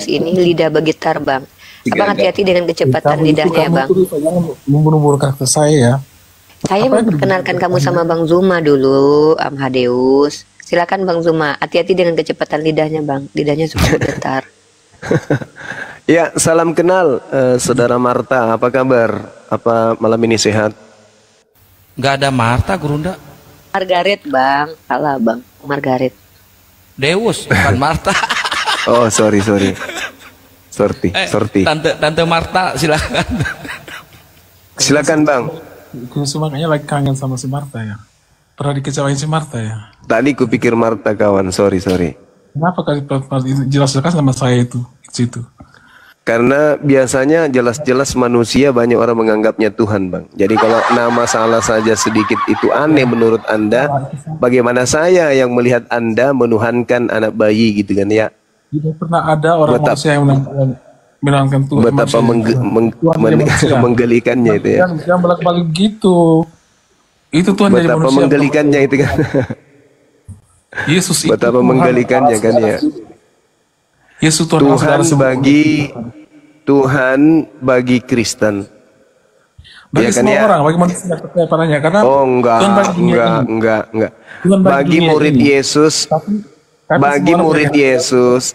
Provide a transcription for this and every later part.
ini lidah bergetar, Bang. Abang Tiga. hati-hati dengan kecepatan Kamu itu lidahnya, kamu Bang. tuh jangan memburu-burukan ke saya ya. Saya Apa yang memperkenalkan kamu diburukan? sama Bang Zuma dulu, Am Hadeus. Silakan Bang Zuma, hati-hati dengan kecepatan lidahnya, Bang. Lidahnya suka bergetar. Ya, salam kenal, Saudara Marta. Apa kabar? Apa malam ini sehat? Nggak ada Marta, Gurunda. Margaret, Bang. Salah, Bang. Margaret. Deus, bukan Marta. Oh, sorry. Sorry. Tante Marta, silakan. Silakan, Bang. Justru makanya lagi kangen sama si Marta ya. Pernah dikecewain si Marta ya. Tadi kupikir Marta kawan. Sorry. Kenapa kali jelas-jelas sama saya itu situ? Karena biasanya jelas-jelas manusia banyak orang menganggapnya Tuhan, Bang. Jadi kalau nama salah saja sedikit itu aneh menurut Anda, bagaimana saya yang melihat Anda menuhankan anak bayi gitu kan ya? Tidak pernah ada orang manusia yang menangkan Tuhan. Betapa menggelikannya itu ya. Jangan balik-balik gitu. Itu Tuhan dari Betapa manusia. menggelikannya itu kan. Yesus itu Betapa menggelikannya kan ya. Yesus Tuhan bagi Kristen. Bagi ya kan semua ya? orang, bagi manusia padanya. Karena enggak. Bagi murid Yesus, bagi murid Yesus,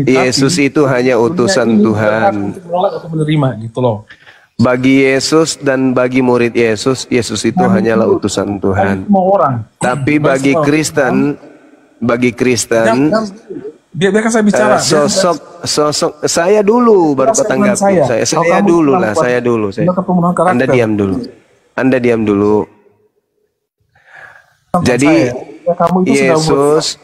Yesus itu hanya utusan Tuhan. Menerima gitu loh. Bagi Yesus dan bagi murid Yesus, Yesus itu hanyalah utusan Tuhan. Tapi bagi Kristen, biarkan saya bicara. Sosok saya dulu baru ketanggapi. Saya dulu. Anda diam dulu. Jadi Yesus.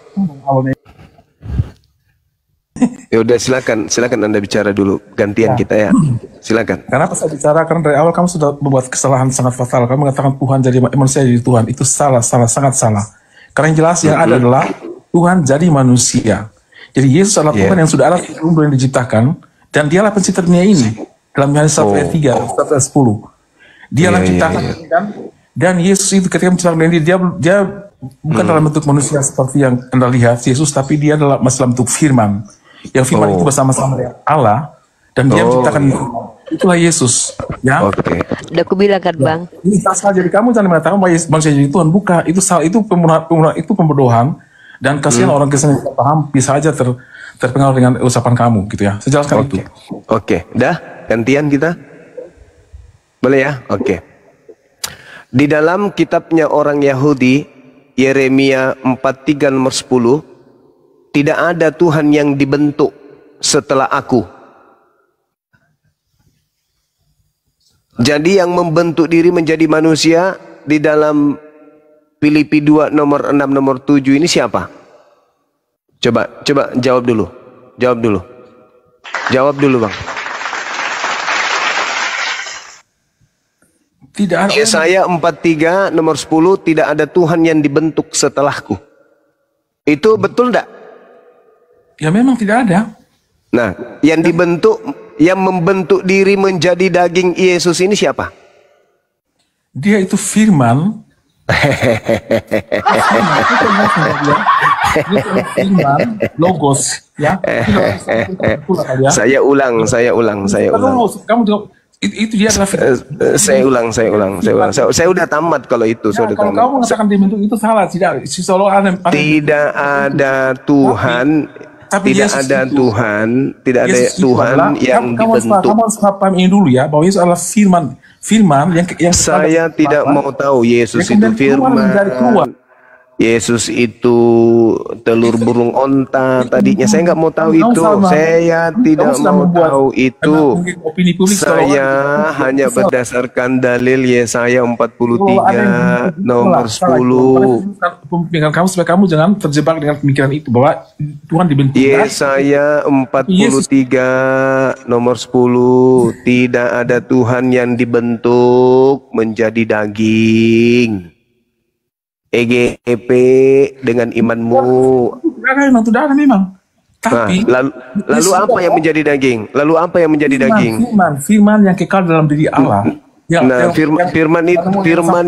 Ya udah silakan Anda bicara dulu. Gantian kita ya. Silakan. Karena pas saya bicara, karena dari awal kamu sudah membuat kesalahan sangat fatal. Kamu mengatakan Tuhan jadi manusia jadi Tuhan. Itu sangat salah. Karena yang jelas yang ada adalah Tuhan jadi manusia. Jadi Yesus adalah Tuhan yang sudah ada sebelum diciptakan, dan dialah pencipta dunia ini. Dalam Yohanes 1 ayat 3, 1 ayat 10. Dialah menciptakan, dan Yesus itu ketika menciptakan dunia ini, dia bukan dalam bentuk manusia seperti yang Anda lihat Yesus, tapi dia adalah dalam bentuk firman. Yang firman itu bersama-sama dengan Allah, dan dia menciptakan itulah Yesus. Ya. Udah aku bilang kan, Bang. Ini salah. Jadi kamu jangan mengatakan bahwa manusia jadi Tuhan. Bukan, itu salah, itu pembodohan. Dan kasihan orang Kristen yang paham bisa aja terpengaruh dengan ucapan kamu gitu ya. Saya jelaskan itu. Oke. Dah, gantian kita. Boleh ya? Oke. Di dalam kitabnya orang Yahudi, Yeremia 43 nomor 10, tidak ada Tuhan yang dibentuk setelah aku. Jadi yang membentuk diri menjadi manusia di dalam Filipi 2 nomor 6 nomor 7 ini siapa? Coba jawab dulu. Jawab dulu, Bang. Tidak ada. Yesaya 43 nomor 10, tidak ada Tuhan yang dibentuk setelahku. Itu betul enggak? Ya memang tidak ada. Nah, yang membentuk diri menjadi daging Yesus ini siapa? Dia itu firman. Logos ya. Saya ulang. Kamu jawab itu dia adalah saya ulang. Saya udah tamat kalau itu. Kalau kamu mengatakan dibentuk itu salah. Tidak ada Tuhan. Tidak ada Tuhan yang dibentuk. Kamu harus paham ini dulu ya, bahwa Yesus adalah firman yang saya tidak mau tahu Yesus itu firman. Yesus itu telur burung onta tadinya. Saya nggak mau tahu itu. Saya tidak mau tahu itu. Saya hanya berdasarkan dalil Yesaya 43 nomor 10. Pemikiran kamu supaya kamu jangan terjebak dengan pemikiran itu bahwa Tuhan dibentuk. Yesaya 43 nomor 10, tidak ada Tuhan yang dibentuk menjadi daging. EGP dengan imanmu. Tidak ada memang. Tapi lalu apa yang menjadi daging? Firman yang kekal dalam diri Allah. Nah, firman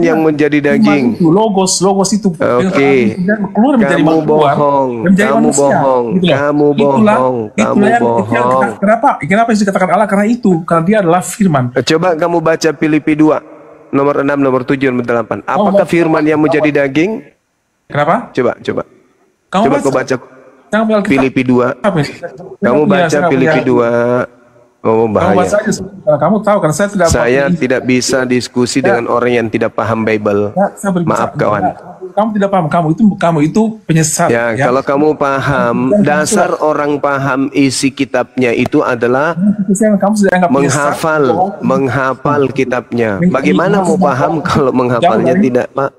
yang menjadi daging. Itu, logos itu. Oke. Keluar menjadi Kamu bohong. Kamu bohong. Kamu bohong. Kamu bohong. Kenapa yang dikatakan Allah? Karena itu, karena dia adalah firman. Coba kamu baca Filipi 2 nomor 6, nomor 7, nomor 8. Apakah firman yang menjadi daging? Kenapa? Coba. Coba kau baca Filipi 2. Kamu baca Filipi 2. Oh, bahaya. Kamu tahu kan saya tidak bisa diskusi dengan orang yang tidak paham Bible. Maaf kawan. Kamu tidak paham, kamu itu penyesat. Ya, kalau kamu paham, dasar orang paham isi kitabnya itu adalah menghafal kitabnya. Bagaimana mau paham kalau menghafalnya tidak, Pak?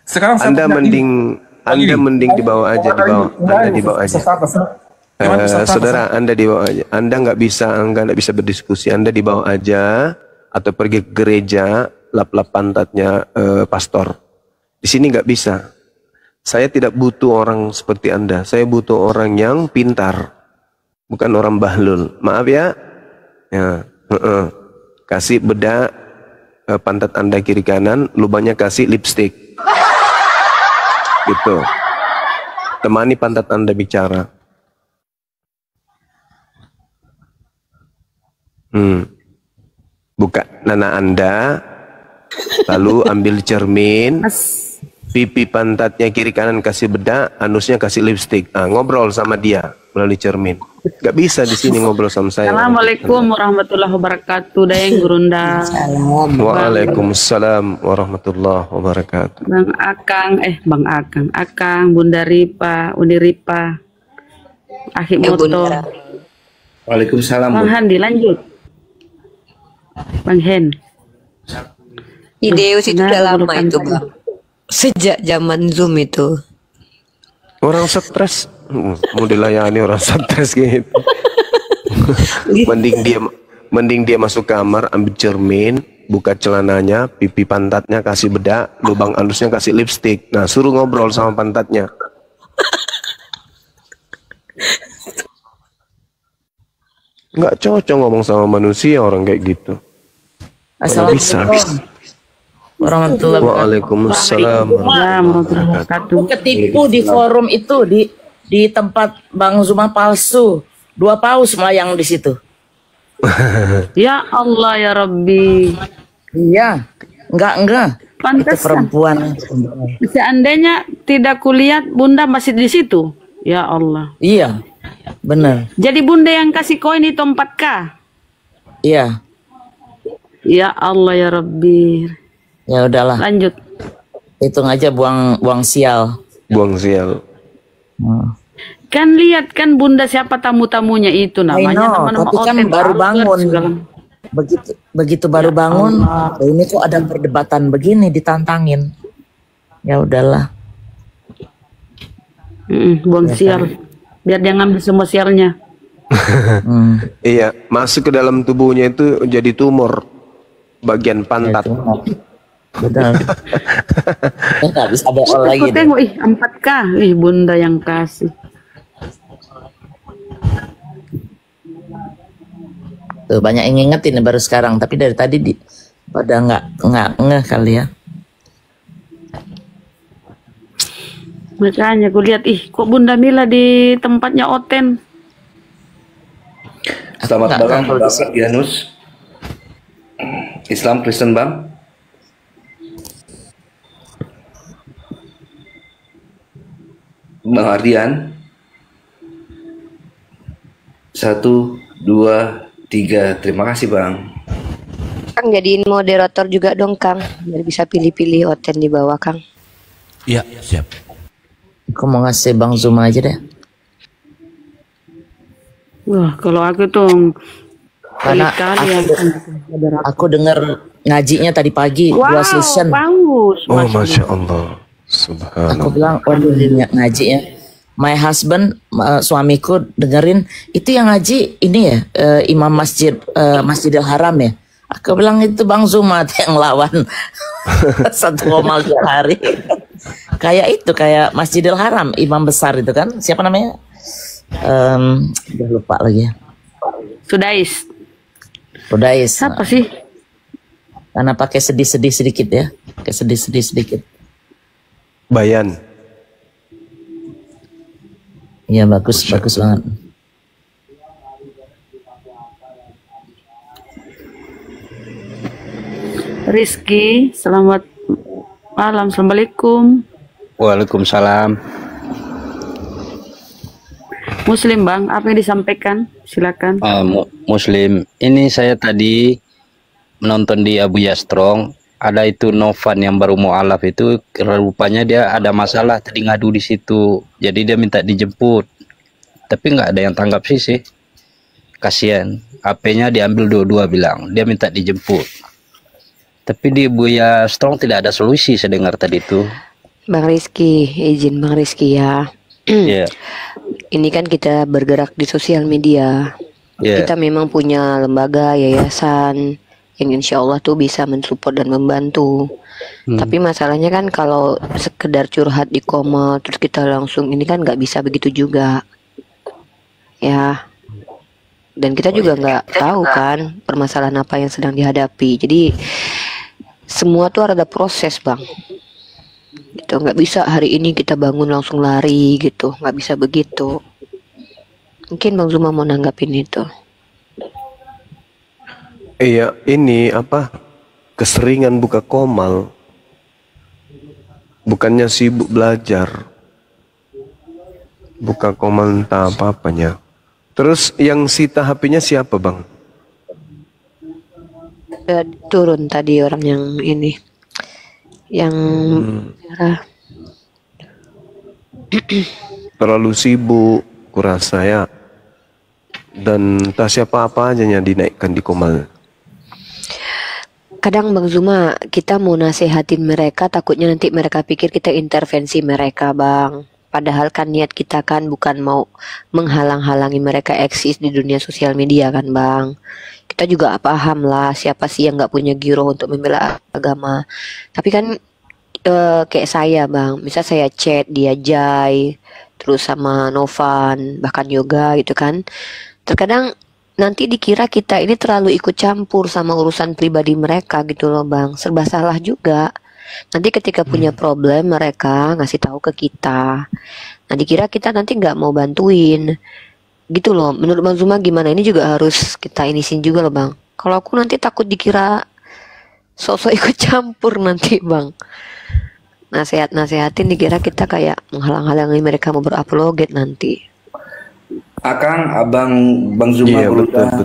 Sekarang Anda mending dibawa aja, Anda dibawa aja. Saudara, Anda dibawa aja. Anda nggak bisa berdiskusi. Anda dibawa aja atau pergi ke gereja, lap-lap pantatnya pastor. Di sini nggak bisa. Saya tidak butuh orang seperti Anda. Saya butuh orang yang pintar, bukan orang bahlul. Maaf ya. Kasih bedak pantat Anda kiri kanan, lubangnya kasih lipstick. Gitu. Temani pantat Anda bicara. Buka nana Anda, lalu ambil cermin, pipi pantatnya kiri kanan kasih bedak, anusnya kasih lipstick. Ngobrol sama dia melalui cermin. Gak bisa di sini ngobrol sama saya. Assalamualaikum warahmatullahi wabarakatuh. Dayang Gurunda. Waalaikumsalam warahmatullahi wabarakatuh. Bang Akang, Bunda Ripa, Uni Ripa, Akhik Moto. Waalaikumsalam. Bang Handi lanjut. Bang Hen. Ideus itu udah lama itu Bang. Sejak zaman Zoom itu. Orang stres, mau dilayani orang stres gitu. mending dia masuk kamar, ambil cermin, buka celananya, pipi pantatnya kasih bedak, lubang anusnya kasih lipstick. Nah, suruh ngobrol sama pantatnya. Nggak cocok ngomong sama manusia orang kayak gitu. Assalamualaikum warahmatullahi wabarakatuh. Waalaikumsalam warahmatullahi wabarakatuh. Ketipu di forum itu, di tempat Bang Zuma palsu, 2 paus melayang di situ. Ya Allah ya Rabbi. Iya, enggak. Pantesan. Itu perempuan. Seandainya tidak kulihat Bunda masih di situ. Ya Allah. Iya, benar. Jadi Bunda yang kasih koin itu 4K. Iya. Ya Allah ya Rabbi. Ya udahlah. Lanjut. Hitung aja buang sial. Buang sial. Kan lihat kan Bunda siapa tamu-tamunya itu namanya. Tapi kan baru bangun. Begitu baru bangun. Ini kok ada perdebatan begini, ditantangin. Ya udahlah. Buang sial. Biar dia ngambil semua sialnya. Iya, masuk ke dalam tubuhnya itu jadi tumor bagian pantat. Betul. Nggak bisa bohong lagi. Aku tengok 4K, Bunda yang kasih. Tuh banyak yang ngingetin baru sekarang, tapi dari tadi pada nggak ngeh kali ya. Makanya aku lihat, kok Bunda Mila di tempatnya Oten. Selamat malam Bapak Yanus. Islam Kristen Bang. Bang Ardian. 1, 2, 3. Terima kasih Bang. Kang jadiin moderator juga dong Kang, biar bisa pilih-pilih Oten di bawah Kang. Iya, siap. Aku mau ngasih Bang Zuma aja deh. Wah, kalau aku tuh karena aku dengar ngajinya tadi pagi 2 session. Bagus. Masya Allah. Subhanallah. Aku bilang, waduh ngajinya. My husband, suamiku dengerin itu yang ngaji ini ya, imam Masjidil Haram ya. Aku bilang itu Bang Zuma yang lawan 1 ngomal hari. Kayak Masjidil Haram, imam besar itu kan. Siapa namanya? Udah lupa lagi ya. Sudais. Rudais. Siapa sih? Karena pakai sedih-sedih sedikit ya. Pakai sedih-sedih sedikit. Bayan. Iya bagus, bagus banget. Rizky, selamat malam. Assalamualaikum. Waalaikumsalam. Muslim Bang, apa yang disampaikan? Silakan. Muslim. Ini saya tadi menonton di Abu Yastrong. Ada itu Novan yang baru mualaf itu, rupanya dia ada masalah tadi ngadu di situ. Jadi dia minta dijemput. Tapi nggak ada yang tanggap sih. Kasihan. HP-nya diambil dua-dua bilang. Dia minta dijemput. Tapi di Buya Strong tidak ada solusi saya dengar tadi itu. Bang Rizky, izin Bang Rizky ya. Yeah. Ini kan kita bergerak di sosial media. Yeah. Kita memang punya lembaga, yayasan yang insya Allah tuh bisa mensupport dan membantu. Tapi masalahnya kan kalau sekedar curhat di Komal terus kita langsung ini kan nggak bisa begitu juga. Ya. Dan kita juga nggak tahu kan permasalahan apa yang sedang dihadapi. Jadi semua tuh ada proses Bang. Gitu, nggak bisa hari ini kita bangun langsung lari gitu, nggak bisa begitu. Mungkin Bang Zuma mau nanggapin itu. Iya, ini apa? Keseringan buka Komal. Bukannya sibuk belajar. Buka Komal entah apa-apanya. Terus yang sita HP-nya siapa Bang? Turun tadi orang yang ini. Yang terlalu sibuk kurasa ya. Dan entah siapa apa aja yang dinaikkan di Komal. Kadang Bang Zuma kita mau nasehatin mereka takutnya nanti mereka pikir kita intervensi mereka Bang. Padahal kan niat kita kan bukan mau menghalang-halangi mereka eksis di dunia sosial media kan Bang. Kita juga paham lah siapa sih yang nggak punya giroh untuk membela agama. Tapi kan kayak saya Bang, misal saya chat dia Jai, terus sama Novan, bahkan Yoga gitu kan. Terkadang nanti dikira kita ini terlalu ikut campur sama urusan pribadi mereka gitu loh Bang. Serba salah juga. Nanti ketika punya problem mereka ngasih tahu ke kita. Nah dikira kita nanti nggak mau bantuin. Gitu loh. Menurut Bang Zuma gimana? Ini juga harus kita inisin juga loh Bang. Kalau aku nanti takut dikira sosok ikut campur nanti Bang. Nasehatin dikira kita kayak menghalang-halangi mereka mau berapologet nanti. Akang, Abang, Bang Zuma,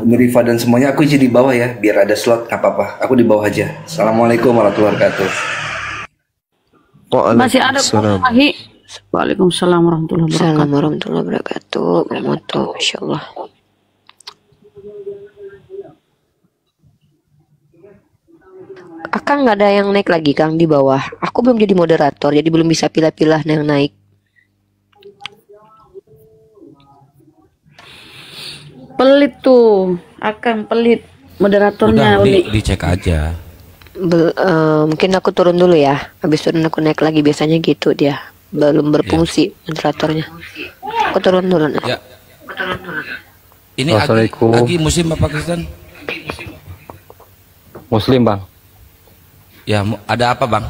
Rifa dan semuanya aku isi di bawah ya, biar ada slot nggak apa-apa. Aku di bawah aja. Assalamualaikum warahmatullahi wabarakatuh. Masih ada Wahi. Waalaikumsalam warahmatullahi wabarakatuh. Assalamualaikum warahmatullahi wabarakatuh. Masya Allah. Akang nggak ada yang naik lagi Kang di bawah. Aku belum jadi moderator, jadi belum bisa pilih-pilih yang naik. Pelit tuh, Akang pelit. Moderatornya Udah, dicek aja. Mungkin aku turun dulu ya. Habis turun aku naik lagi, biasanya gitu dia. Belum berfungsi moderatornya. Aku turun dulu. Ya. Ini Agi Muslim apa Kristen? Muslim Bang. Ya, ada apa Bang?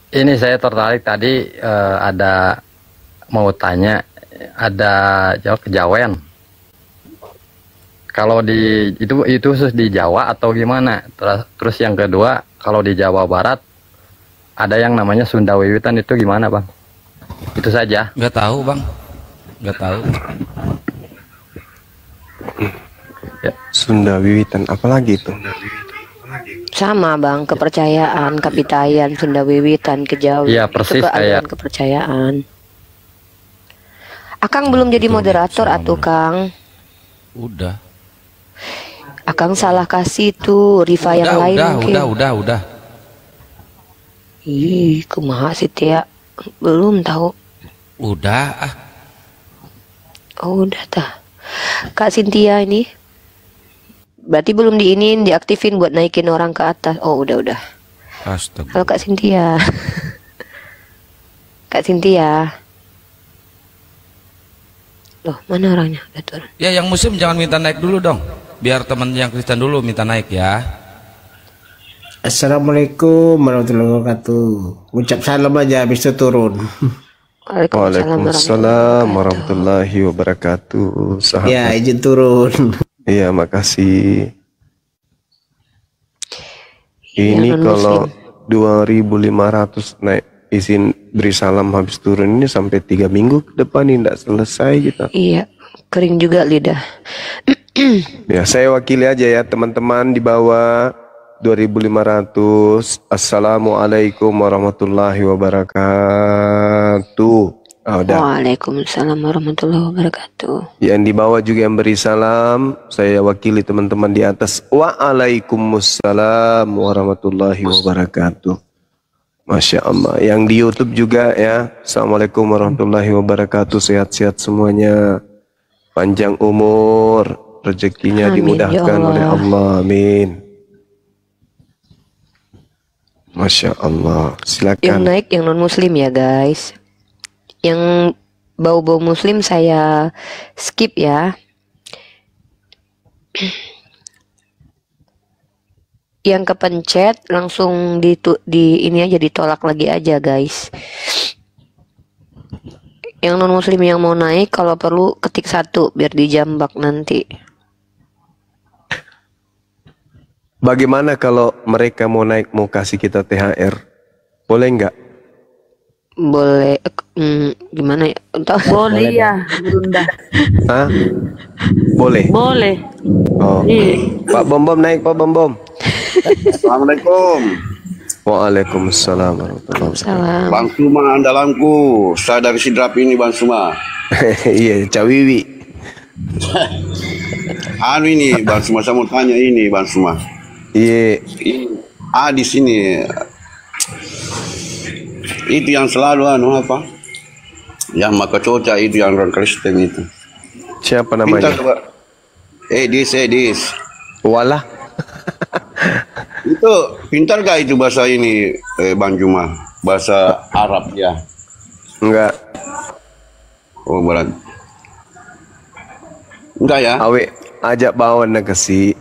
Ini saya tertarik tadi ada mau tanya, ada kejawen. Kalau di itu khusus di Jawa atau gimana? Terus yang kedua, kalau di Jawa Barat ada yang namanya Sunda Wiwitan, itu gimana Bang? Itu saja. Nggak tahu Bang. Nggak tahu. Ya. Sunda Wiwitan apalagi itu? Sama Bang, kepercayaan, kapitayan, Sunda Wiwitan, kejawen. Iya persis kayak kepercayaan. Akang belum jadi moderator atuh Kang. Udah. Akang salah kasih tuh Rifa yang lain mungkin. Udah. Ih, kumaha sih Tia? Belum tahu. Udah ah. Oh, udah tah. Kak Cynthia ini berarti belum diinin, diaktifin buat naikin orang ke atas. Oh, udah. Astaga. Halo Kak Cynthia. Kak Cynthia. Loh, mana orangnya? Udah turun. Ya, yang Muslim jangan minta naik dulu dong. Biar teman yang Kristen dulu minta naik ya. Assalamualaikum warahmatullahi wabarakatuh. Ucap salam aja habis itu turun. Waalaikumsalam warahmatullahi wabarakatuh. Sahabat. Ya, izin turun. Iya, makasih. Ini kalau 2.500 naik izin beri salam habis turun ini sampai 3 minggu ke depan ini tidak selesai kita. Iya, kering juga lidah. Ya, saya wakili aja ya teman-teman di bawah 2.500. Assalamualaikum warahmatullahi wabarakatuh. Waalaikumsalam warahmatullahi wabarakatuh. Yang di bawah juga yang beri salam, saya wakili teman-teman di atas. Waalaikumsalam warahmatullahi wabarakatuh. Masya Allah. Yang di YouTube juga ya. Assalamualaikum warahmatullahi wabarakatuh. Sehat-sehat semuanya. Panjang umur, rezekinya dimudahkan oleh Allah. Amin. Masya Allah. Silakan. Yang naik yang non muslim ya guys. Yang bau-bau muslim saya skip ya. Yang kepencet langsung di ini aja, ditolak lagi aja guys. Yang non muslim yang mau naik kalau perlu ketik 1 biar dijambak nanti. Bagaimana kalau mereka mau naik mau kasih kita THR? Boleh nggak? Boleh. Gimana ya? Boleh ya, Bunda. Hah? Boleh? Boleh. Oh. Pak Bom Bom naik, Pak Bom Bom. Assalamualaikum. Waalaikumsalam warahmatullahi wabarakatuh. Bang Suma andalanku, saya dari Sidrap ini Bang Suma. Iya, Cawiwi. Anu ini Bang Suma, saya mau tanya ini Bang Suma. Iya. Di sini itu yang selalu anu apa? Yang maka coca itu yang orang Kristen itu. Siapa namanya? Edis. Walah. Itu pintar gak itu bahasa ini Bang Juma? Bahasa Arab ya? Enggak. Oh berat. Enggak ya? Awe ajak bawa negasi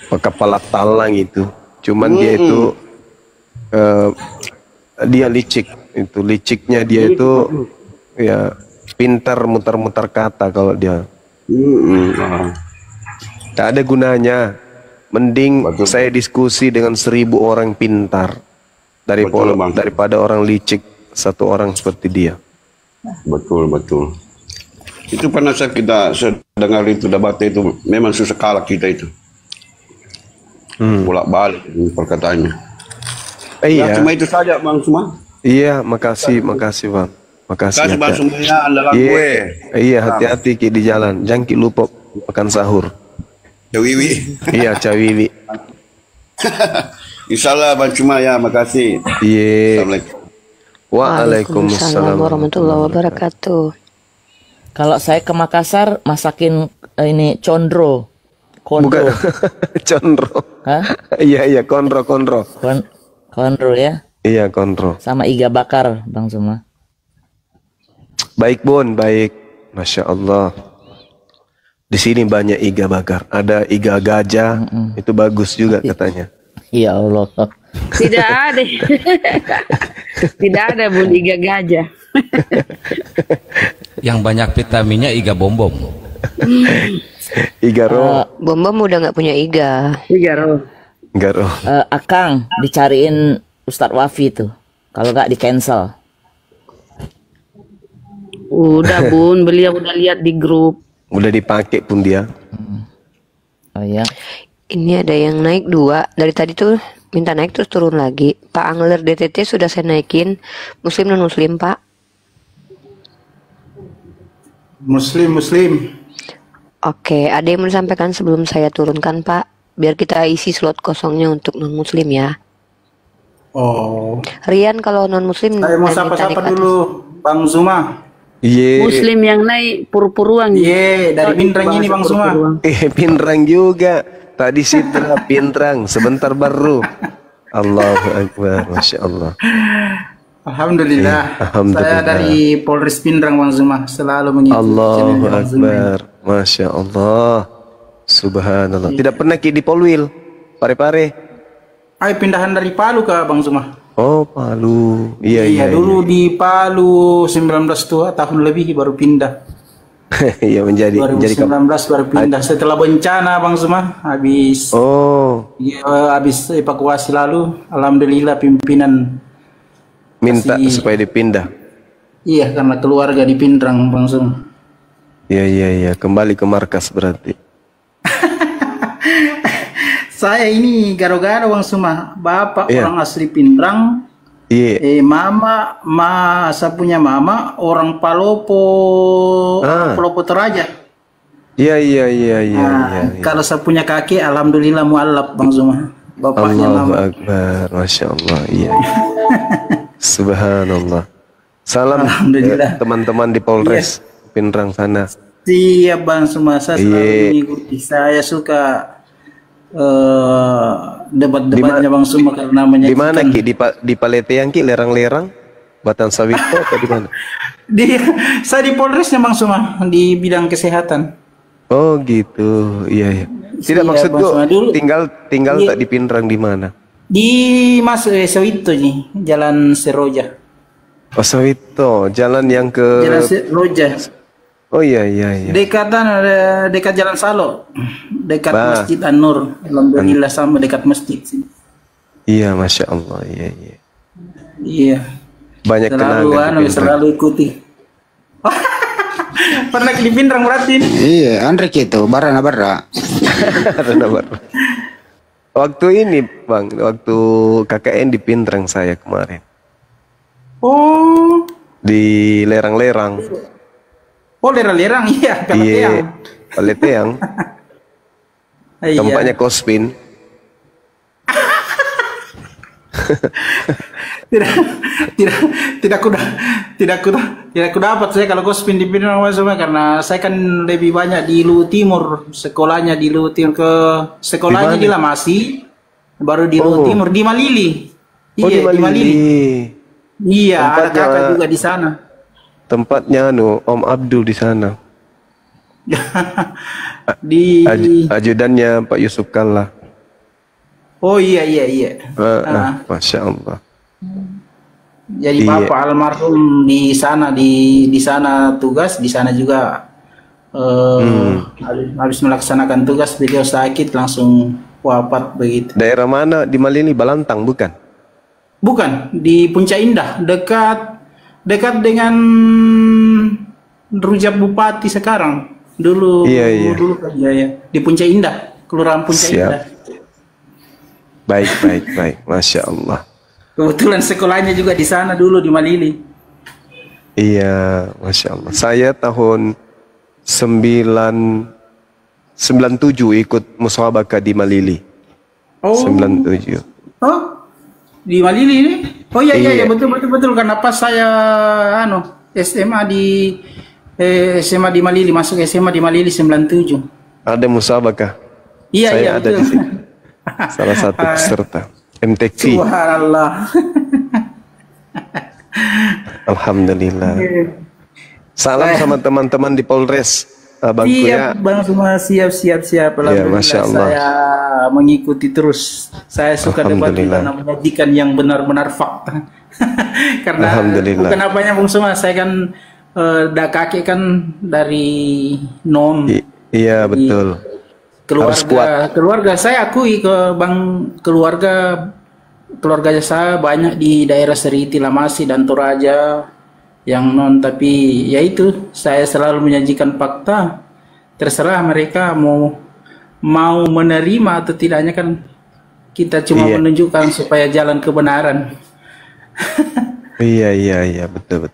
kepala talang itu. Cuman dia itu dia licik. Itu liciknya dia itu ya pintar mutar-mutar kata kalau dia. Tak ada gunanya. Mending saya diskusi dengan 1.000 orang pintar daripada orang licik 1 orang seperti dia. Betul. Itu pernah kita dengar itu debat itu memang susah kalah kita itu. Bolak-balik perkataannya. Iya. Ya, cuma itu saja Bang Suma. Iya, makasih Bang. Makasih Bang Sumanya andalan gue. Iya, hati-hati Ki di jalan. Jangan Ki lupa makan sahur. Cawiwi. Iya, Cawiwi. Insyaallah Bang Suma ya, makasih. Iya. Assalamualaikum. Waalaikumsalam warahmatullahi wabarakatuh. Kalau saya ke Makassar masakin ini condro. Bukan condro. Hah? Iya, konro. Condro ya? Iya, kontrol. Sama iga bakar, Bang Suma. Baik, Bun, baik. Masya Allah. Di sini banyak iga bakar. Ada iga gajah, itu bagus juga katanya. Ya Allah. Tidak ada. Tidak ada Bun iga gajah. Yang banyak vitaminnya iga bom-bom. Iga roh. Bom-bom udah nggak punya iga. Iga roh. Akang dicariin Ustadz Wafi tuh. Kalau nggak di cancel. Udah Bun, beliau udah lihat di grup. Udah dipakai pun dia. Oh ya. Ini ada yang naik 2 dari tadi tuh minta naik terus turun lagi. Pak Angler DTT sudah saya naikin. Muslim non muslim Pak? Muslim. Oke, ada yang mau disampaikan sebelum saya turunkan Pak? Biar kita isi slot kosongnya untuk non muslim ya. Oh. Rian kalau non muslim. Saya mau sapa-sapa dulu Bang Zuma. Iya. Muslim yang naik pur-puruan. Iya, dari Pindrang ini Bang Zuma. Pindrang juga. Tadi Sidra Pindrang, sebentar baru. Allahu Akbar, Masya Allah. Alhamdulillah. Saya dari Polres Pindrang Bang Zuma, selalu mengikuti. Allahu Akbar, Masya Allah. Subhanallah. Tidak pernah Ki di Polwil, Pare-Pare. Ay, pindahan dari Palu ke Bang Zuma. Oh, Palu. Iya. Dulu di Palu 19 tahun lebih baru pindah. Iya, menjadi 2019 baru pindah setelah bencana Bang Zuma, habis habis evakuasi lalu, alhamdulillah pimpinan minta supaya dipindah. Iya, karena keluarga di Pindrang Bang Zuma. Iya, kembali ke markas berarti. Saya ini gara-gara Bang Zuma, bapak orang asli Pindrang. Iya. Mama, saya punya mama orang Palopo, Palopo Toraja. Iya. Kalau saya punya kakek, alhamdulillah mualaf Bang Zuma. Bapaknya Allahu nama. Akbar, Masya Allah. Iya. Subhanallah. Salam teman-teman di Polres Pindrang sana. Siap Bang Zuma, saya selalu mengikuti. Saya suka debat-debatnya Bang Zuma karena menyaksikan. Di mana Ki? Di Paleteang Ki, lerang-lerang, Batang Sawito atau di mana? Saya di Polresnya Bang Zuma, di bidang kesehatan. Oh gitu, iya. Tidak maksud gua tinggal tak di Pindrang di mana? Di Mas Sawito nih, Jalan Seroja. Oh Sawito, jalan yang ke Jalan Seroja. Oh iya. Dekat Jalan Salo, dekat Masjid An-Nur. Alhamdulillah sama dekat masjid sini. Iya, Masya Allah, iya. Iya. Banyak tenaga. Selalu ikuti. Pernah di Pindrang berarti? Iya, Andre gitu, Barana Barra. Waktu ini Bang, waktu KKN di Pindrang saya kemarin. Oh. Di lerang-lerang. Oh, lerang-lerang, iya. Paleteang. Tempatnya Kospin. tidak kudapat saya kalau Kospin di Pindrang karena saya kan lebih banyak di Luwu Timur, sekolahnya di Luwu Timur, ke sekolahnya di Lamasi, baru di Luwu Timur, di Malili. Di Malili. Iya, ada kakak juga di sana. Tempatnya Om Abdul di sana. Ajudannya Pak Yusuf Kalla. Oh iya. Masya Allah. Jadi bapak almarhum di sana tugas, di sana juga habis melaksanakan tugas beliau sakit langsung wafat begitu. Daerah mana di Malili? Balantang bukan? Bukan, di Puncak Indah, dekat dengan Rujak Bupati sekarang. Dulu di Puncak Indah, Kelurahan Puncak Indah. Baik. Masya Allah. Kebetulan sekolahnya juga di sana dulu di Malili. Iya, Masya Allah. Saya tahun 97 ikut musabaqah di Malili. Oh. 97. Oh, di Malili ini? Oh iya, betul. Karena pas saya SMA di Malili, masuk SMA di Malili 97. Ada musabaqah. Iya, ada di sini. Salah satu peserta MTQ. Subhanallah. Alhamdulillah. Salam sama teman-teman di Polres. Bangkunya. Siap Bang, semua siap. Alhamdulillah, Masya Allah. saya mengikuti terus. Saya suka debat karena menyajikan yang benar-benar fakta. Karena bukan apanya Bung Suma, saya kan kakek kan dari non. Iya betul. Keluarga saya akui keluarga saya banyak di daerah Seriti, Lamasi dan Toraja yang non, tapi yaitu saya selalu menyajikan fakta, terserah mereka mau menerima atau tidaknya, kan kita cuma menunjukkan supaya jalan kebenaran. Iya betul.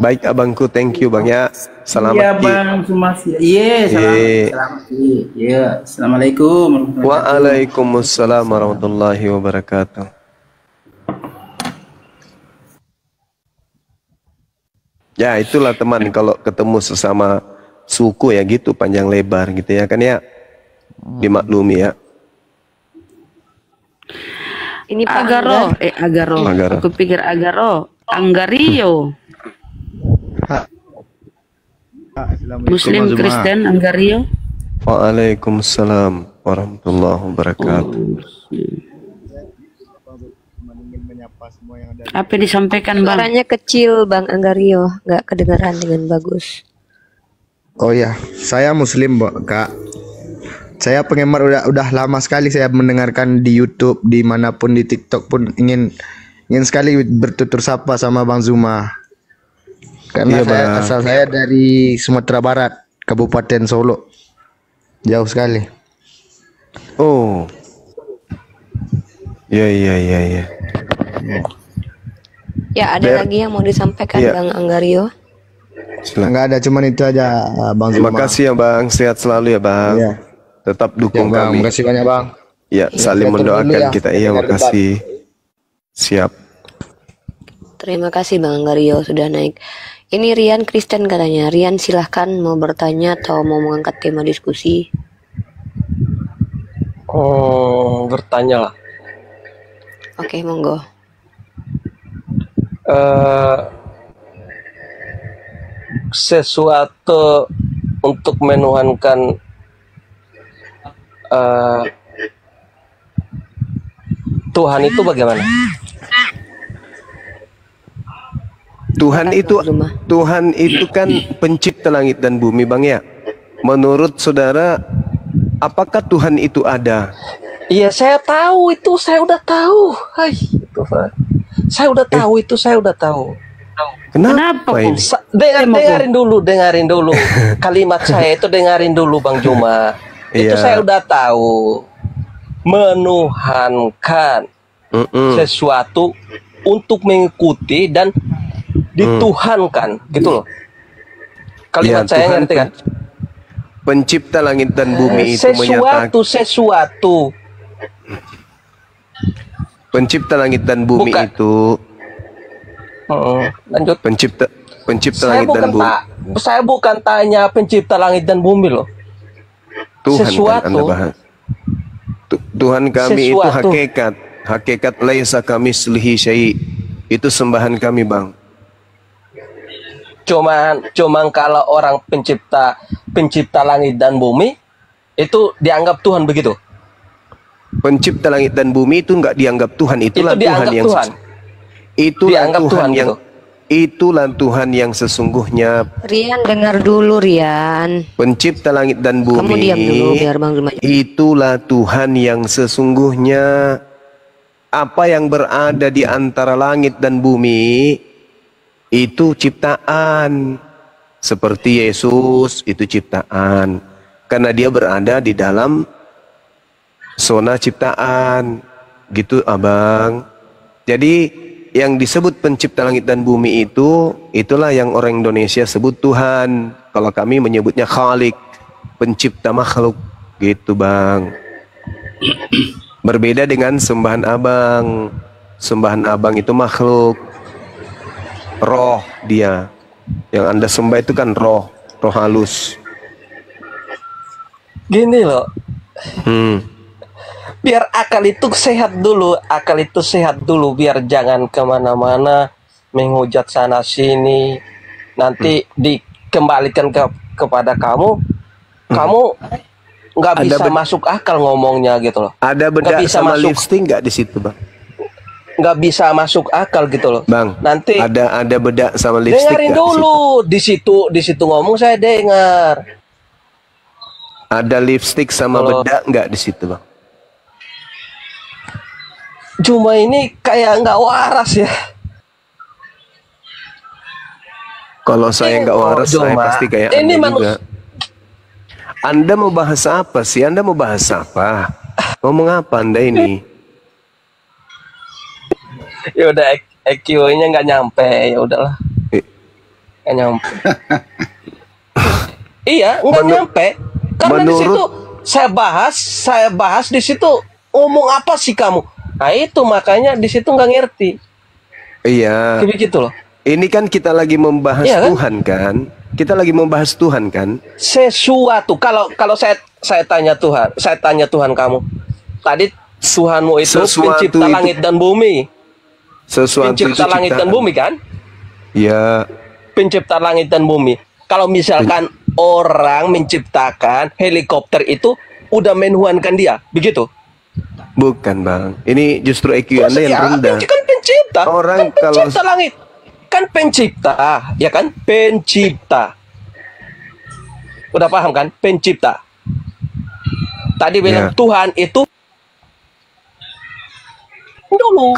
Baik abangku, thank you Bang ya. Selamat. Iya Bang, selamat. Iya, assalamualaikum. Waalaikumsalam warahmatullahi wabarakatuh. Ya itulah teman, kalau ketemu sesama suku ya gitu, panjang lebar gitu ya kan ya, dimaklumi ya. Ini Pak Agaro. Aku pikir Anggario. Muslim Kristen Anggario. Waalaikumsalam warahmatullahi wabarakatuh. Apa yang disampaikan Bang? Suaranya kecil Bang Anggario, nggak kedengaran dengan bagus. Oh ya, saya Muslim, Kak. Saya penggemar udah lama sekali saya mendengarkan di YouTube, dimanapun di TikTok pun ingin sekali bertutur sapa sama Bang Zuma. Karena asal saya dari Sumatera Barat, Kabupaten Solo. Jauh sekali. Oh. Ya. Ya, ada lagi yang mau disampaikan Bang Anggario? Enggak ada, cuman itu aja Bang Zuma. Terima kasih ya Bang, sehat selalu ya Bang. Iya. Tetap dukung Bang, kami. terima kasih banyak Bang. Ya, saling mendoakan kita. Iya, makasih. Siap. Terima kasih Bang Anggario sudah naik. Ini Rian Kristen katanya. Rian silahkan mau bertanya atau mau mengangkat tema diskusi. Oh, bertanya lah. Oke, monggo. Sesuatu untuk menuhankan Tuhan itu bagaimana? Tuhan itu kan pencipta langit dan bumi Bang ya. Menurut saudara, apakah Tuhan itu ada? Iya, saya tahu itu, saya udah tahu. Hai, itu saya udah tahu itu, saya udah tahu. Kenapa ini? Dengarin dulu kalimat saya itu, dengarin dulu Bang Juma. Itu saya udah tahu. Menuhankan sesuatu untuk mengikuti dan dituhankan, gitu loh. Kalimat saya ngerti kan? Pencipta langit dan bumi itu menyatakan sesuatu. Pencipta langit dan bumi itu lanjut. Pencipta langit dan bumi. Saya bukan tanya pencipta langit dan bumi loh. Tuhan sesuatu. Kan Anda bahas. Tuhan kami itu hakikat laisa kamislihi syai'. Itu sembahan kami Bang. Cuman kalau orang pencipta langit dan bumi itu dianggap Tuhan begitu. Pencipta langit dan bumi itu enggak dianggap Tuhan, itulah Tuhan yang itulah Tuhan yang sesungguhnya. Rian dengar dulu Rian. Pencipta langit dan bumi. Kamu diam dulu biar Bang Zuma. Itulah Tuhan yang sesungguhnya. Apa yang berada di antara langit dan bumi itu ciptaan. Seperti Yesus itu ciptaan. Karena dia berada di dalam zona ciptaan. Gitu Abang. Jadi yang disebut pencipta langit dan bumi itu, itulah yang orang Indonesia sebut Tuhan. Kalau kami menyebutnya Khalik, pencipta makhluk. Gitu Bang. Berbeda dengan sembahan Abang. Sembahan Abang itu makhluk. Roh dia. Yang Anda sembah itu kan roh halus. Gini loh. Biar akal itu sehat dulu, biar jangan kemana-mana menghujat sana sini. Nanti dikembalikan kepada kamu nggak bisa masuk akal ngomongnya gitu loh. Ada bedak sama lipstick nggak di situ Bang? Nggak bisa masuk akal gitu loh. Bang, nanti ada bedak sama lipstick. Dengarin dulu, di situ ngomong saya dengar. Ada lipstick sama bedak nggak di situ Bang? Cuma ini kayak nggak waras ya. Kalau saya nggak waras, saya pasti kayak Anda juga. Anda mau bahas apa sih? Anda mau bahas apa? Ngomong apa Anda ini? Ya udah, EQ-nya nggak nyampe, ya udahlah. Nggak nyampe. Iya, nggak nyampe. Karena di situ saya bahas di situ ngomong apa sih kamu? Nah itu makanya di situ nggak ngerti. Iya. Begitu loh. Ini kan kita lagi membahas Tuhan kan? Kita lagi membahas Tuhan kan? Sesuatu. Kalau saya tanya Tuhan kamu. Tadi Tuhanmu itu pencipta langit dan bumi. Pencipta langit dan bumi kan? Ya. Pencipta langit dan bumi. Kalau misalkan orang menciptakan helikopter itu udah menuhankan dia, begitu? Bukan bang, ini justru IQ Anda yang rendah. Kan pencipta, Orang kan pencipta langit, kan pencipta, ya kan? Pencipta. Udah paham kan? Pencipta. Tadi bilang Tuhan itu dulu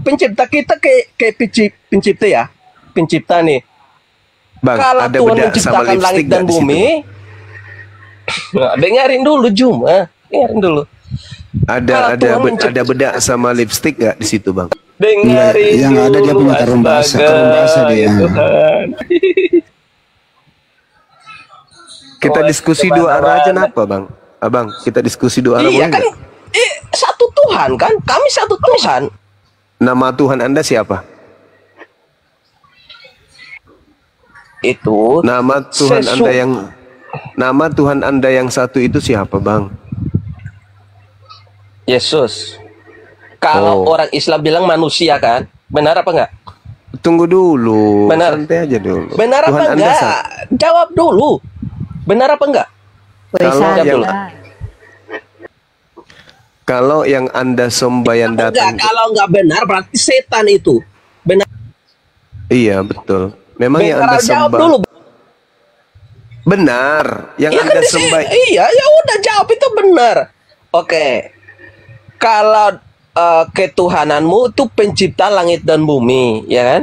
pencipta kita kayak pencipta ya, pencipta nih. Bang, kalau ada Tuhan beda menciptakan sama langit dan di situ, bumi, nah, dengerin dulu dengerin dulu. Ada beda sama lipstick gak di situ bang? Dengerin yang dulu, ada dia punya karun bahasa dia. Tuhan. Kita diskusi dua arah aja apa bang? Abang, kita diskusi dua arah Iya boleh kan, nggak? satu Tuhan kan, kami satu Tuhan. Nama Tuhan Anda siapa? Itu nama Tuhan Anda yang satu itu siapa bang? Yesus. Kalau orang Islam bilang manusia kan, benar apa enggak? Tunggu dulu, benar. Santai aja dulu. Benar Tuhan apa enggak? Jawab dulu. Benar apa enggak? Kalau yang Anda sembah yang datang, kalau enggak benar berarti setan itu. Benar. Iya betul. Memang yang Benar, Anda jawab sembah dulu. benar. Yang Ya Anda kan sembah. Iya, ya udah jawab itu benar. Oke. Kalau ketuhananmu itu pencipta langit dan bumi, ya kan?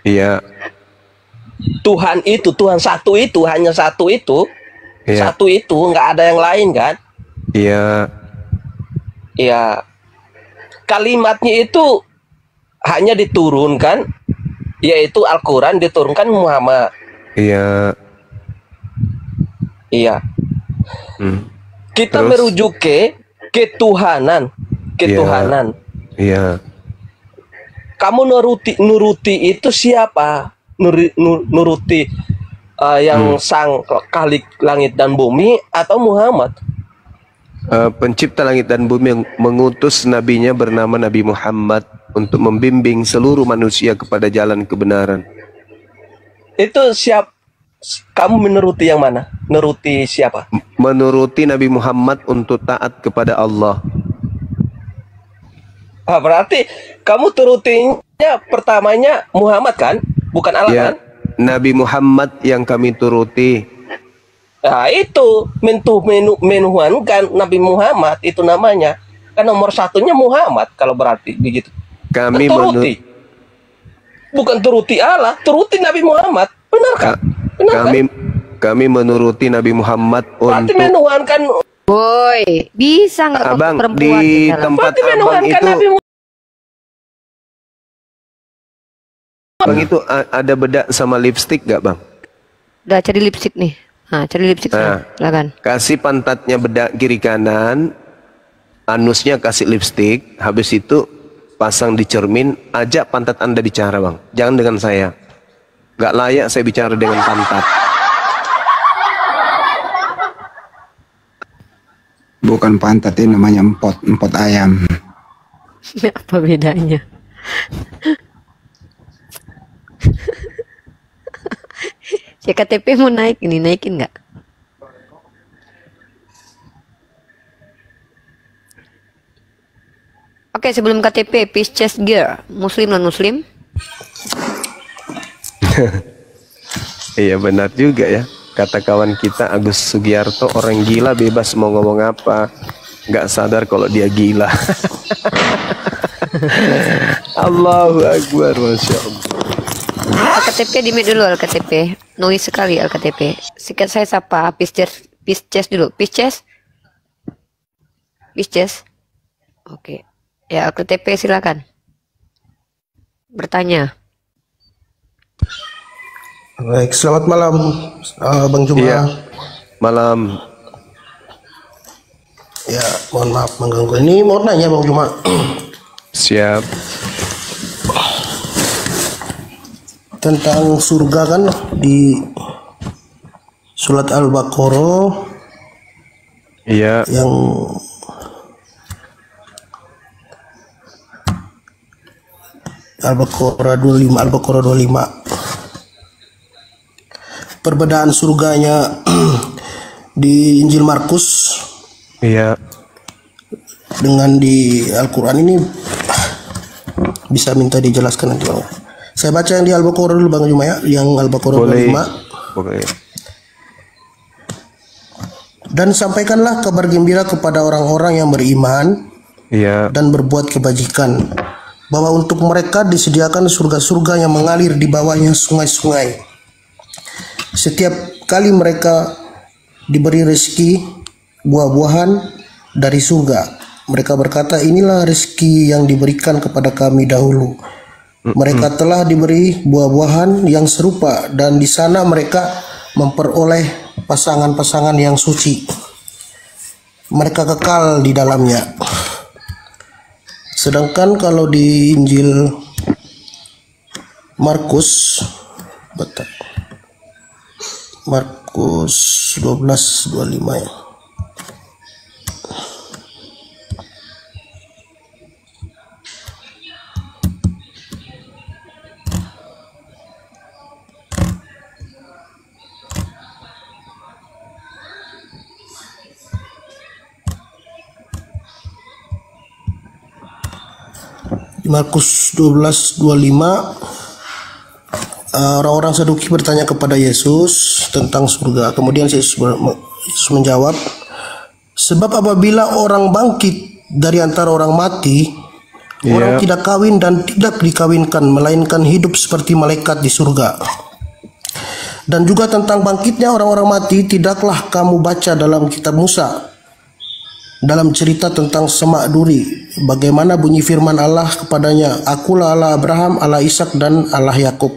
Iya. Tuhan itu, Tuhan satu itu, hanya satu itu. Iya. Satu itu, nggak ada yang lain kan? Iya. Iya. Kalimatnya itu hanya diturunkan, yaitu Al-Quran diturunkan Muhammad. Iya. Iya. Kita Terus? merujuk ke ketuhanan. Iya. Kamu nuruti itu siapa? Nuruti yang sang khalik langit dan bumi atau Muhammad? Pencipta langit dan bumi yang mengutus nabinya bernama Nabi Muhammad untuk membimbing seluruh manusia kepada jalan kebenaran. Itu kamu menuruti yang mana? Menuruti siapa? Menuruti Nabi Muhammad untuk taat kepada Allah. Berarti kamu turutinya pertamanya Muhammad kan? Bukan Allah Ya, kan? Nabi Muhammad yang kami turuti. Nah itu menuhankan Nabi Muhammad itu namanya. Kan nomor satunya Muhammad kalau berarti begitu. Kami turuti. Bukan turuti Allah, turuti Nabi Muhammad. Benar kan? Kami menuruti Nabi Muhammad berarti untuk menuhankan. Boy, bisa nggak Abang perempuan di dalam? tempat Berarti abang menuhankan itu, Nabi Muhammad. abang itu ada bedak sama lipstick gak bang? Udah cari lipstick nih. Nah, cari lipstick Nah, silakan. kasih pantatnya bedak kiri kanan, anusnya kasih lipstick, habis itu pasang di cermin, ajak pantat Anda bicara bang, jangan dengan saya. Gak layak saya bicara dengan pantat. Bukan pantat, ini namanya empot ayam. Apa bedanya? CKTP mau naik ini, naikin nggak? Oke, sebelum KTP, Pisces Gear, Muslim non Muslim? Iya benar juga ya, kata kawan kita Agus Sugiarto, orang gila bebas mau ngomong apa, nggak sadar kalau dia gila. Allahu Akbar, Masya Allah. KTP di mute dulu, KTP noise sekali KTP. Sikat saya siapa? Pisces dulu, Pisces. Oke, ya KTP silakan bertanya. Baik, selamat malam Bang Juma. Iya, malam. Ya, mohon maaf mengganggu. Ini mau nanya Bang Juma. Siap. Tentang surga kan di surat Al-Baqarah. Iya. Yang Al-Baqarah 25. perbedaan surganya di Injil Markus dengan di Al-Quran ini bisa minta dijelaskan nanti Bang. Saya baca yang di Al-Baqarah dulu Bang Juma ya, yang Al-Baqarah 25. Boleh. Dan sampaikanlah kabar gembira kepada orang-orang yang beriman dan berbuat kebajikan, bahwa untuk mereka disediakan surga-surga yang mengalir di bawahnya sungai-sungai. Setiap kali mereka diberi rezeki buah-buahan dari surga, mereka berkata, inilah rezeki yang diberikan kepada kami dahulu. Mereka telah diberi buah-buahan yang serupa, dan di sana mereka memperoleh pasangan-pasangan yang suci. Mereka kekal di dalamnya. Sedangkan kalau di Injil Markus 12:25 ya. Markus 12:25, orang-orang Saduki bertanya kepada Yesus tentang surga. Kemudian Yesus menjawab, sebab apabila orang bangkit dari antara orang mati, orang tidak kawin dan tidak dikawinkan, melainkan hidup seperti malaikat di surga. Dan juga tentang bangkitnya orang-orang mati, tidaklah kamu baca dalam kitab Musa, dalam cerita tentang semak duri, bagaimana bunyi firman Allah kepadanya, akulah Allah Abraham, Allah Ishak, dan Allah Yakub.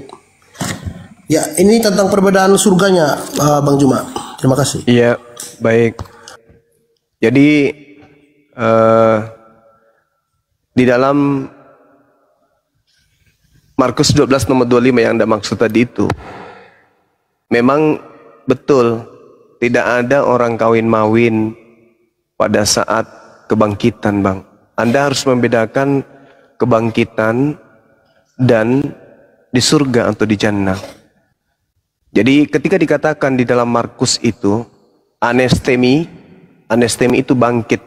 Ya, ini tentang perbedaan surganya, Bang Juma. Terima kasih. Iya, baik. Jadi di dalam Markus 12 nomor 25 yang Anda maksud tadi itu, memang betul tidak ada orang kawin-mawin pada saat kebangkitan, Bang. Anda harus membedakan kebangkitan dan di surga atau di jannah. Jadi ketika dikatakan di dalam Markus itu anestemi itu bangkit,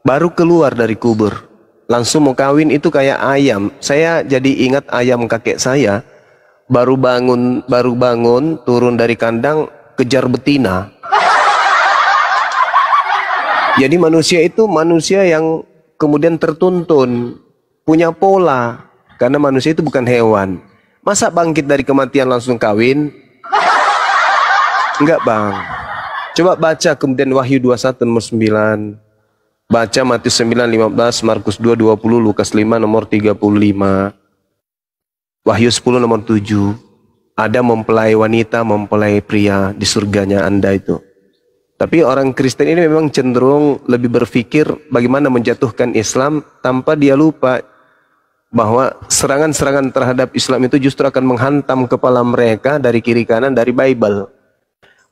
baru keluar dari kubur, langsung mau kawin, itu kayak ayam. Saya jadi ingat ayam kakek saya, baru bangun turun dari kandang kejar betina. Jadi manusia itu manusia yang kemudian tertuntun, punya pola, karena manusia itu bukan hewan. Masa bangkit dari kematian langsung kawin? Enggak, Bang. Coba baca kemudian Wahyu 21 nomor 9. Baca Matius 9:15, Markus 2:20, Lukas 5 nomor 35. Wahyu 10 nomor 7. Ada mempelai wanita, mempelai pria di surganya Anda itu. Tapi orang Kristen ini memang cenderung lebih berpikir bagaimana menjatuhkan Islam tanpa dia lupa bahwa serangan-serangan terhadap Islam itu justru akan menghantam kepala mereka dari kiri kanan dari Bible.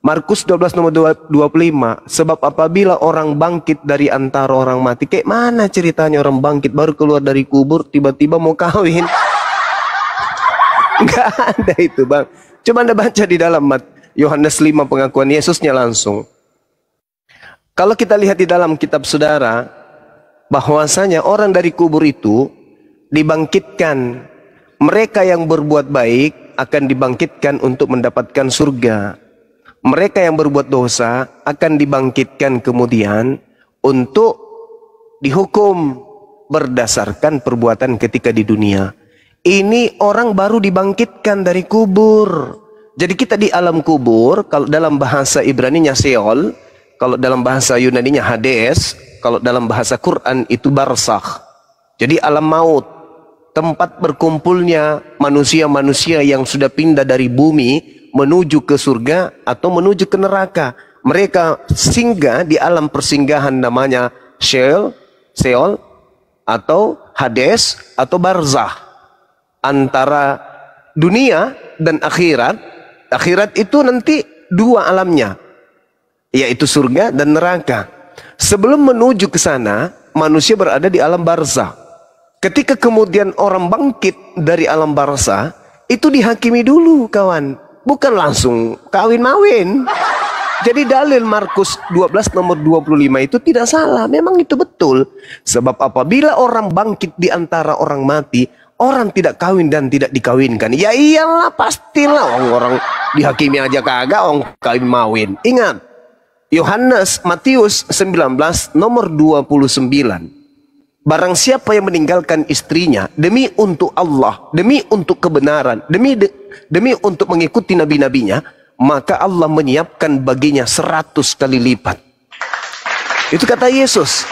Markus 12 nomor 25, sebab apabila orang bangkit dari antara orang mati, kayak mana ceritanya orang bangkit baru keluar dari kubur tiba-tiba mau kawin? Enggak ada itu, Bang. Coba Anda baca di dalam Yohanes 5 pengakuan Yesusnya langsung. Kalau kita lihat di dalam kitab saudara, bahwasanya orang dari kubur itu dibangkitkan. Mereka yang berbuat baik akan dibangkitkan untuk mendapatkan surga. Mereka yang berbuat dosa akan dibangkitkan kemudian untuk dihukum berdasarkan perbuatan ketika di dunia. Ini orang baru dibangkitkan dari kubur. Jadi kita di alam kubur, kalau dalam bahasa Ibrani-nya Sheol, kalau dalam bahasa Yunani-nya Hades, kalau dalam bahasa Quran itu barzakh. Jadi alam maut, tempat berkumpulnya manusia-manusia yang sudah pindah dari bumi menuju ke surga atau menuju ke neraka. Mereka singgah di alam persinggahan namanya Sheol atau Hades atau barzakh. Antara dunia dan akhirat. Akhirat itu nanti dua alamnya, yaitu surga dan neraka. Sebelum menuju ke sana, manusia berada di alam barzakh. Ketika kemudian orang bangkit dari alam barzakh, itu dihakimi dulu, kawan. bukan langsung kawin-mawin. Jadi dalil Markus 12 nomor 25 itu tidak salah, memang itu betul. Sebab apabila orang bangkit di antara orang mati, orang tidak kawin dan tidak dikawinkan. Ya iyalah, pastilah orang dihakimi aja kagak, orang kawin mawin. Ingat, Yohanes Matius 19 nomor 29. Barang siapa yang meninggalkan istrinya demi untuk Allah, demi untuk kebenaran, demi untuk mengikuti nabi-nabinya, maka Allah menyiapkan baginya 100 kali lipat. Itu kata Yesus.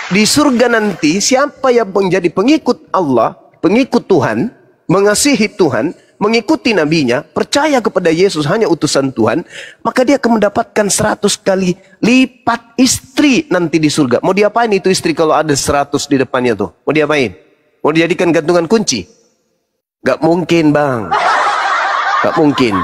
Di surga nanti siapa yang menjadi pengikut Allah, pengikut Tuhan, mengasihi Tuhan, mengikuti nabinya, percaya kepada Yesus hanya utusan Tuhan, maka dia akan mendapatkan 100 kali lipat istri nanti di surga. Mau diapain itu istri kalau ada 100 di depannya tuh? Mau diapain? Mau dijadikan gantungan kunci? Gak mungkin, Bang. Gak mungkin.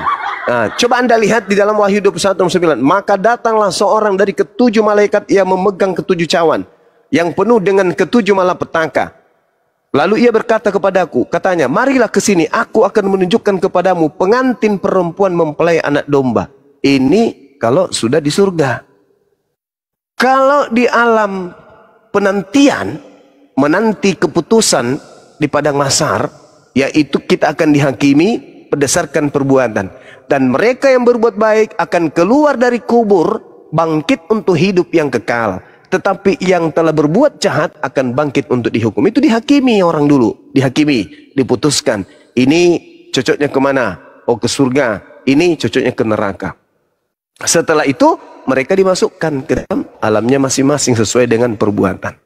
Nah, coba Anda lihat di dalam Wahyu 21:9. Maka datanglah seorang dari ketujuh malaikat yang memegang ketujuh cawan, yang penuh dengan ketujuh malapetaka. Lalu ia berkata kepadaku, katanya, marilah ke sini, aku akan menunjukkan kepadamu pengantin perempuan mempelai anak domba. Ini kalau sudah di surga. Kalau di alam penantian, menanti keputusan di padang mahsyar, yaitu kita akan dihakimi berdasarkan perbuatan. Dan mereka yang berbuat baik akan keluar dari kubur, bangkit untuk hidup yang kekal. Tetapi yang telah berbuat jahat akan bangkit untuk dihukum. Itu dihakimi orang dulu. Dihakimi, diputuskan. Ini cocoknya kemana? Oh, ke surga. Ini cocoknya ke neraka. Setelah itu, mereka dimasukkan ke dalam alamnya masing-masing sesuai dengan perbuatan.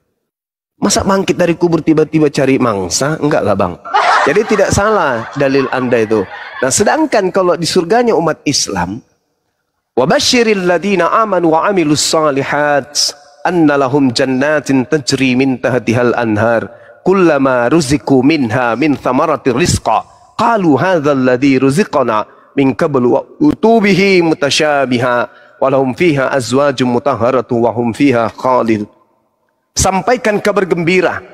Masa bangkit dari kubur tiba-tiba cari mangsa? Enggak lah, Bang. Jadi tidak salah dalil Anda itu. Nah, sedangkan kalau di surganya umat Islam, وَبَشِّرِ الَّذِينَ آمَنُوا وَعَمِلُوا الصَّالِحَاتِ أَنَّ لَهُمْ جَنَّاتٍ تَجْرِي مِنْ تَحْتِهَا الْأَنْهَارُ كُلَّمَا رُزِقُوا مِنْهَا مِنْ ثَمَرَةٍ رِزْقًا قَالُوا هَذَا الَّذِي رُزِقْنَا مِنْ قَبْلُ وَأُتُوا بِهِ مُتَشَابِهًا وَلَهُمْ فِيهَا أَزْوَاجٌ مُطَهَّرَةٌ وَهُمْ فِيهَا خَالِدُونَ. Sampaikan kabar gembira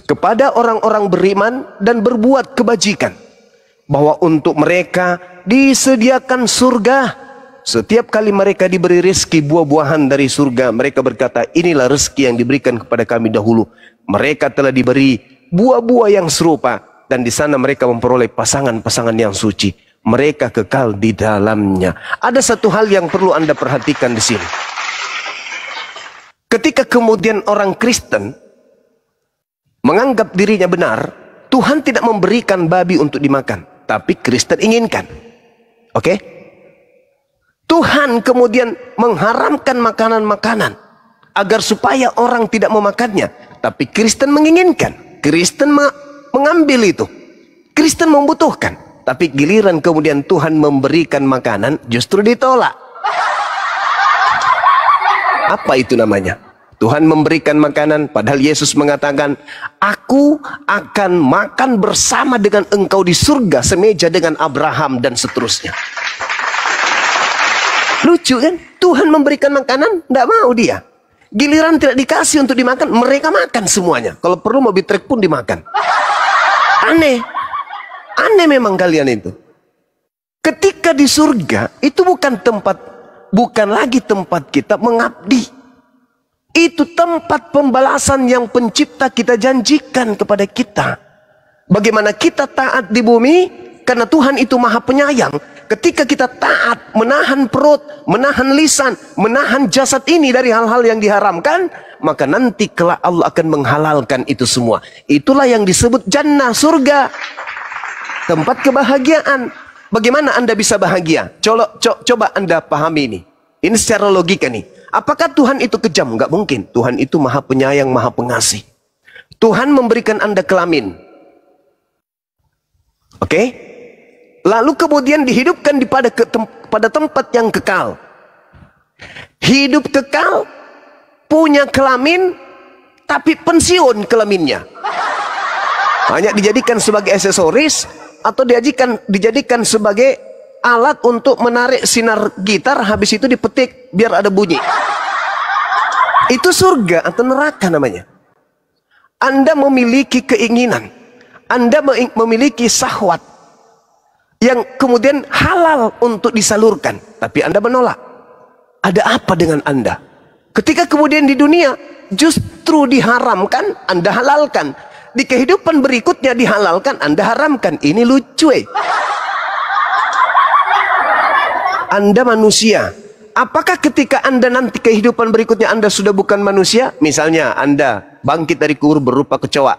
kepada orang-orang beriman dan berbuat kebajikan, bahwa untuk mereka disediakan surga. Setiap kali mereka diberi rezeki buah-buahan dari surga, mereka berkata, inilah rezeki yang diberikan kepada kami dahulu. Mereka telah diberi buah-buah yang serupa, dan di sana mereka memperoleh pasangan-pasangan yang suci. Mereka kekal di dalamnya. Ada satu hal yang perlu Anda perhatikan di sini. Ketika kemudian orang Kristen menganggap dirinya benar, Tuhan tidak memberikan babi untuk dimakan, tapi Kristen inginkan. Oke? Tuhan kemudian mengharamkan makanan-makanan agar supaya orang tidak memakannya, tapi Kristen menginginkan. Kristen mengambil itu. Kristen membutuhkan, tapi giliran kemudian Tuhan memberikan makanan justru ditolak. Apa itu namanya? Tuhan memberikan makanan, padahal Yesus mengatakan, aku akan makan bersama dengan engkau di surga, semeja dengan Abraham dan seterusnya. Lucu kan? Tuhan memberikan makanan, tidak mau dia. Giliran tidak dikasih untuk dimakan, mereka makan semuanya. Kalau perlu mobil truk pun dimakan. Aneh. Aneh memang kalian itu. Ketika di surga, itu bukan lagi tempat kita mengabdi. Itu tempat pembalasan yang pencipta kita janjikan kepada kita. Bagaimana kita taat di bumi, karena Tuhan itu maha penyayang. Ketika kita taat, menahan perut, menahan lisan, menahan jasad ini dari hal-hal yang diharamkan, maka nanti kelak Allah akan menghalalkan itu semua. Itulah yang disebut jannah, surga. Tempat kebahagiaan. Bagaimana Anda bisa bahagia? Coba Anda pahami ini. Ini secara logika nih. Apakah Tuhan itu kejam? Enggak mungkin. Tuhan itu maha penyayang, maha pengasih. Tuhan memberikan Anda kelamin. Oke? Lalu kemudian dihidupkan pada tempat yang kekal. Hidup kekal, punya kelamin, tapi pensiun kelaminnya. Hanya dijadikan sebagai aksesoris, atau dijadikan sebagai alat untuk menarik sinar gitar, habis itu dipetik biar ada bunyi. Itu surga atau neraka namanya. Anda memiliki keinginan, Anda memiliki syahwat, yang kemudian halal untuk disalurkan, tapi Anda menolak. Ada apa dengan Anda? Ketika kemudian di dunia justru diharamkan, Anda halalkan. Di kehidupan berikutnya dihalalkan, Anda haramkan. Ini lucu. Anda manusia. Apakah ketika Anda nanti kehidupan berikutnya Anda sudah bukan manusia? Misalnya Anda bangkit dari kubur berupa kecoa,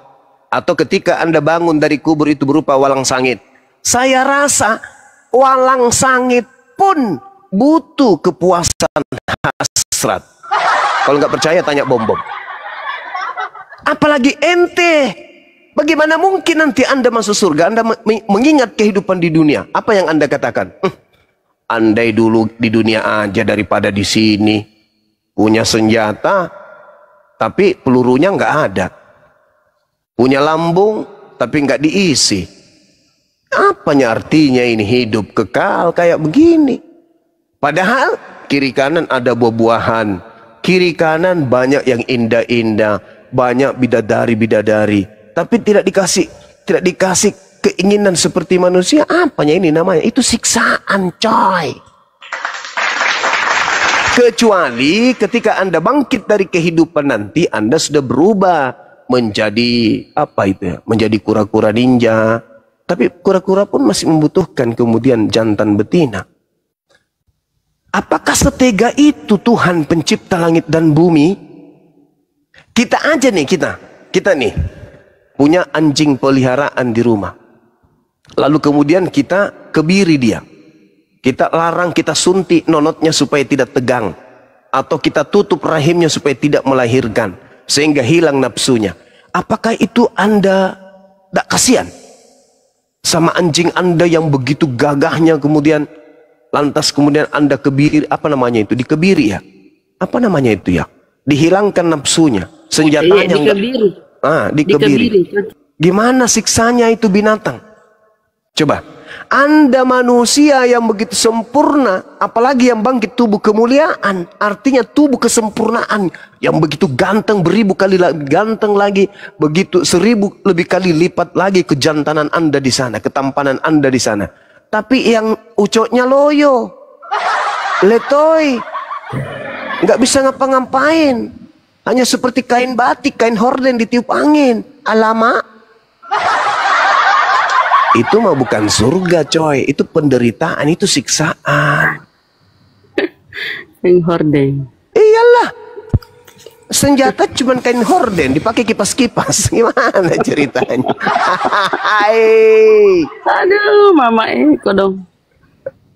atau ketika Anda bangun dari kubur itu berupa walang sangit. Saya rasa walang sangit pun butuh kepuasan hasrat. Kalau nggak percaya tanya Bom-Bom. Apalagi ente, bagaimana mungkin nanti Anda masuk surga, Anda mengingat kehidupan di dunia? Apa yang Anda katakan? Andai dulu di dunia aja daripada di sini. Punya senjata, tapi pelurunya nggak ada. Punya lambung, tapi nggak diisi. Apanya artinya ini hidup kekal kayak begini? Padahal kiri kanan ada buah-buahan, kiri kanan banyak yang indah-indah, banyak bidadari-bidadari, tapi tidak dikasih keinginan seperti manusia. Apanya ini namanya? Itu siksaan, coy. Kecuali ketika Anda bangkit dari kehidupan nanti, Anda sudah berubah menjadi apa itu ya? Menjadi kura-kura ninja. Tapi kura-kura pun masih membutuhkan kemudian jantan betina. Apakah setega itu Tuhan pencipta langit dan bumi? Kita aja nih, kita nih punya anjing peliharaan di rumah. Lalu kemudian kita kebiri dia. Kita larang, kita suntik nonotnya supaya tidak tegang. Atau kita tutup rahimnya supaya tidak melahirkan. Sehingga hilang nafsunya. Apakah itu Anda tidak kasihan sama anjing Anda yang begitu gagahnya, kemudian lantas kemudian Anda kebiri, apa namanya itu? Dikebiri ya? Apa namanya itu ya? Dihilangkan nafsunya, senjatanya dikebiri. Dikebiri. Gimana siksanya itu binatang? Coba, Anda manusia yang begitu sempurna, apalagi yang bangkit tubuh kemuliaan, artinya tubuh kesempurnaan, yang begitu ganteng, beribu kali ganteng lagi, begitu 1000 lebih kali lipat lagi kejantanan Anda di sana, ketampanan Anda di sana. Tapi yang ucoknya loyo, letoy, nggak bisa ngapa-ngapain, hanya seperti kain batik, kain horden ditiup angin. Alamak. Itu mah bukan surga, coy. Itu penderitaan, itu siksaan. Kain horden. Iyalah. Senjata cuman kain horden, dipakai kipas-kipas. Gimana ceritanya? Aduh, mama kodong.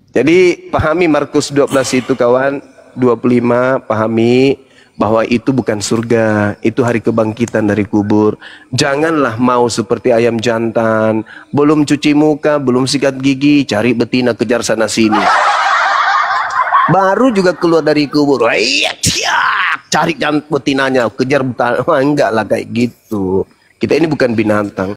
Jadi pahami Markus 12 itu kawan, 25, pahami bahwa itu bukan surga, itu hari kebangkitan dari kubur. Janganlah mau seperti ayam jantan, belum cuci muka, belum sikat gigi, cari betina kejar sana sini. Baru juga keluar dari kubur, cari betinanya, kejar betina. Enggak lah kayak gitu. Kita ini bukan binatang.